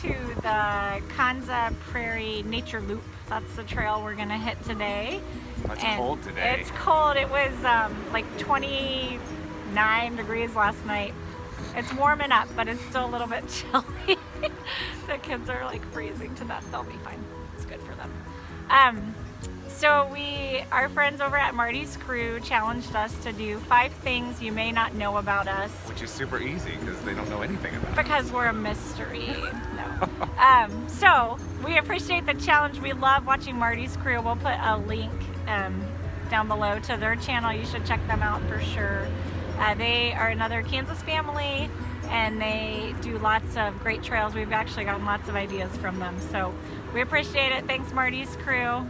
to the Kanza Prairie Nature Loop. That's the trail we're gonna hit today. It's cold today. It's cold. It was like 29 degrees last night. It's warming up, but it's still a little bit chilly. The kids are like freezing to death. They'll be fine. It's good for them. So our friends over at Marty's Crew challenged us to do 5 things you may not know about us. Which is super easy because they don't know anything about it. Because we're a mystery. No. So we appreciate the challenge. We love watching Marty's Crew. We'll put a link down below to their channel. You should check them out for sure. They are another Kansas family and they do lots of great trails. We've actually gotten lots of ideas from them. So we appreciate it. Thanks, Marty's Crew.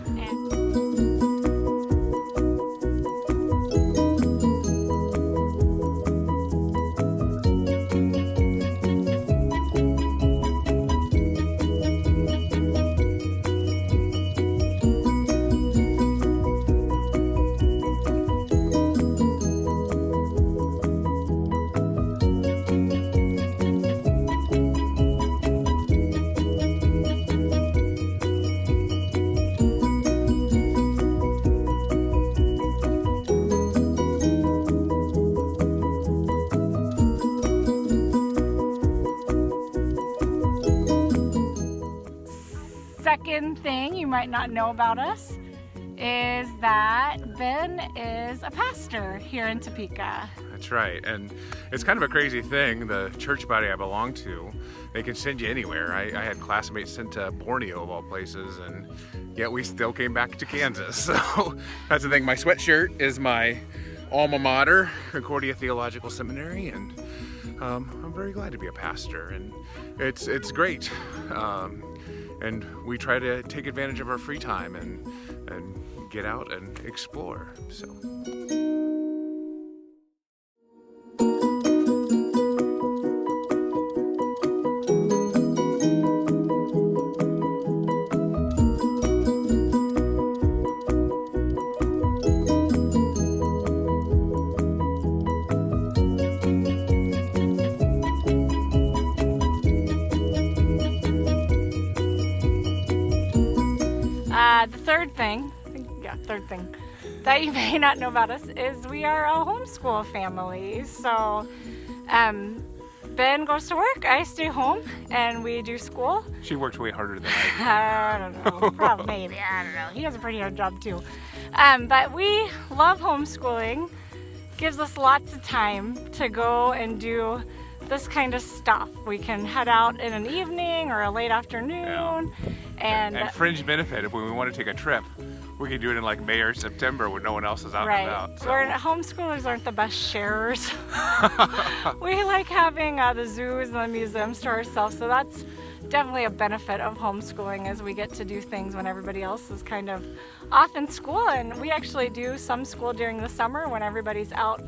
Second thing you might not know about us is that Ben is a pastor here in Topeka. That's right, and it's kind of a crazy thing. The church body I belong to, they can send you anywhere. I had classmates sent to Borneo of all places, and yet we still came back to Kansas. So that's the thing. My sweatshirt is my alma mater, Concordia Theological Seminary, and I'm very glad to be a pastor, and it's great. And we try to take advantage of our free time and get out and explore. So. The third thing that you may not know about us is we are a homeschool family. So Ben goes to work, I stay home, and we do school. She works way harder than I do. I don't know, probably, maybe, I don't know. He has a pretty hard job too. But we love homeschooling. Gives us lots of time to go and do this kind of stuff. We can head out in an evening or a late afternoon. And fringe benefit, if we want to take a trip, we can do it in like May or September when no one else is out and about. So. Homeschoolers aren't the best sharers. We like having the zoos and the museums to ourselves, so that's definitely a benefit of homeschooling, as we get to do things when everybody else is kind of off in school. And we actually do some school during the summer when everybody's out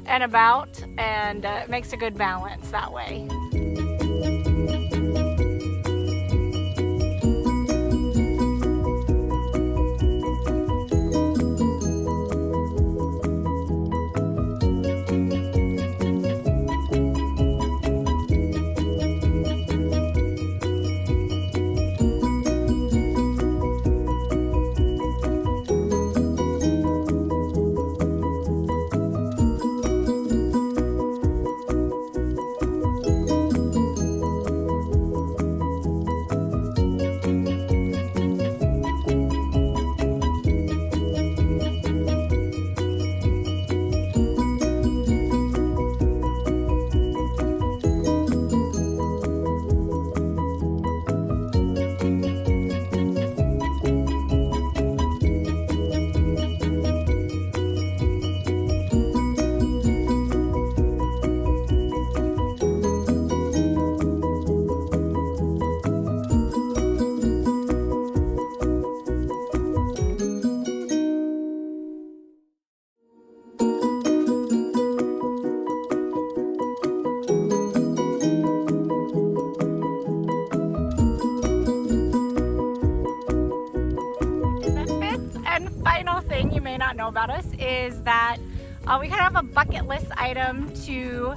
and about, and it makes a good balance that way. know about us is that we kind of have a bucket list item to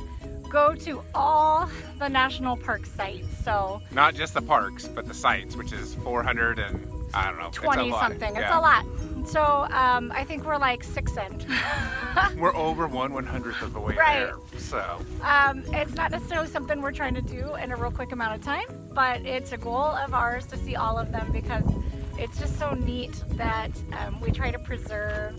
go to all the national park sites. So Not just the parks, but the sites, which is 400 and I don't know. 20 it's a lot. something. Yeah. It's a lot. So I think we're like 6 in. We're over 1/100th of the way Right. there. So It's not necessarily something we're trying to do in a real quick amount of time, but it's a goal of ours to see all of them because it's just so neat that we try to preserve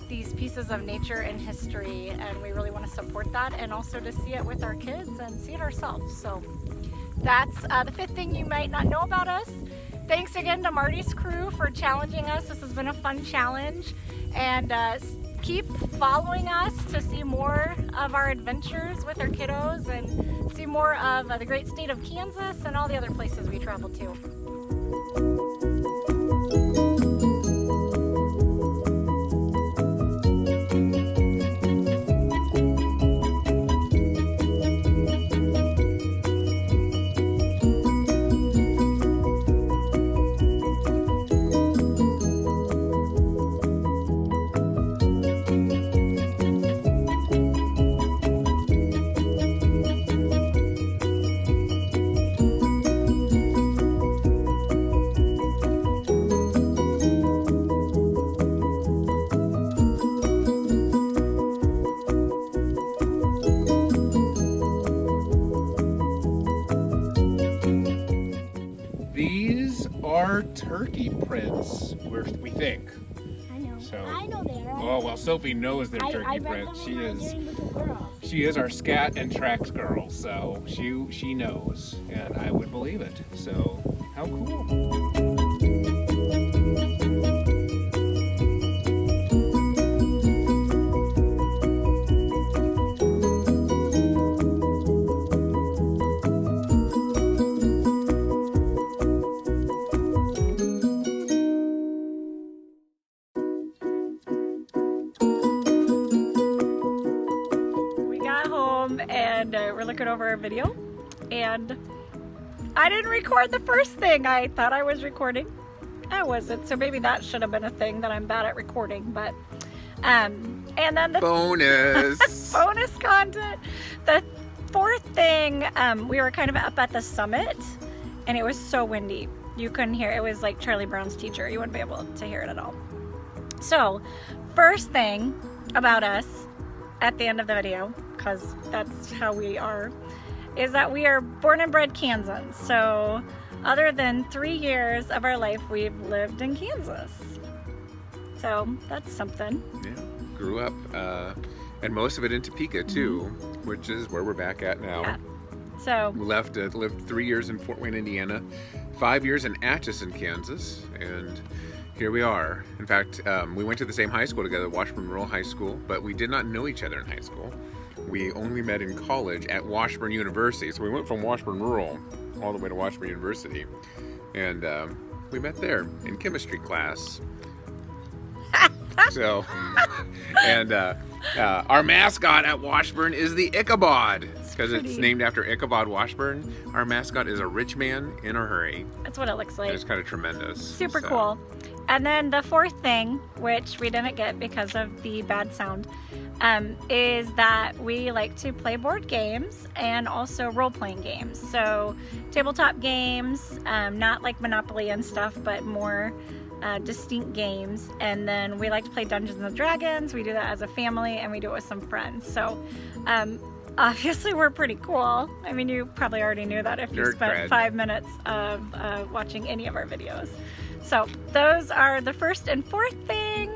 these pieces of nature and history, and we really want to support that, and also to see it with our kids and see it ourselves. So that's the 5th thing you might not know about us. Thanks again to Marty's crew for challenging us. This has been a fun challenge, and keep following us to see more of our adventures with our kiddos and see more of the great state of Kansas and all the other places we travel to. these are turkey prints, we think. I know. So- I know they are. Oh well, Sophie knows they're I turkey read prints. them when I was getting little girls. She is our scat and tracks girl, so she knows, and I would believe it. So how cool! We got home and we're looking over our video, and I didn't record the first thing I thought I was recording. I wasn't, so maybe that should have been a thing that I'm bad at recording, but and then the Bonus. bonus content. The 4th thing, we were kind of up at the summit and it was so windy. You couldn't hear. It was like Charlie Brown's Teacher. You wouldn't be able to hear it at all. So, first thing about us at the end of the video, because that's how we are, is that we are born and bred Kansans. So, other than 3 years of our life, we've lived in Kansas. So, that's something. Yeah, grew up, and most of it in Topeka too, which is where we're back at now. Yeah. So, We lived 3 years in Fort Wayne, Indiana, 5 years in Atchison, Kansas, and here we are. In fact, we went to the same high school together, Washburn Rural High School, but we did not know each other in high school. We only met in college at Washburn University. So we went from Washburn Rural all the way to Washburn University, and we met there in chemistry class. So, and our mascot at Washburn is the Ichabod, because it's pretty. named after Ichabod Washburn. Our mascot is a rich man in a hurry. that's what it looks like. It's kind of tremendous. Super So, cool. And then the 4th thing, which we didn't get because of the bad sound, is that we like to play board games and also role-playing games. So tabletop games, not like Monopoly and stuff, but more distinct games. And then we like to play Dungeons and Dragons. We do that as a family, and we do it with some friends. So obviously we're pretty cool. I mean, you probably already knew that if you Nerd spent cred. 5 minutes of watching any of our videos. So those are the 1st and 4th thing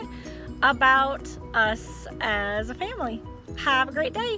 about us as a family. Have a great day.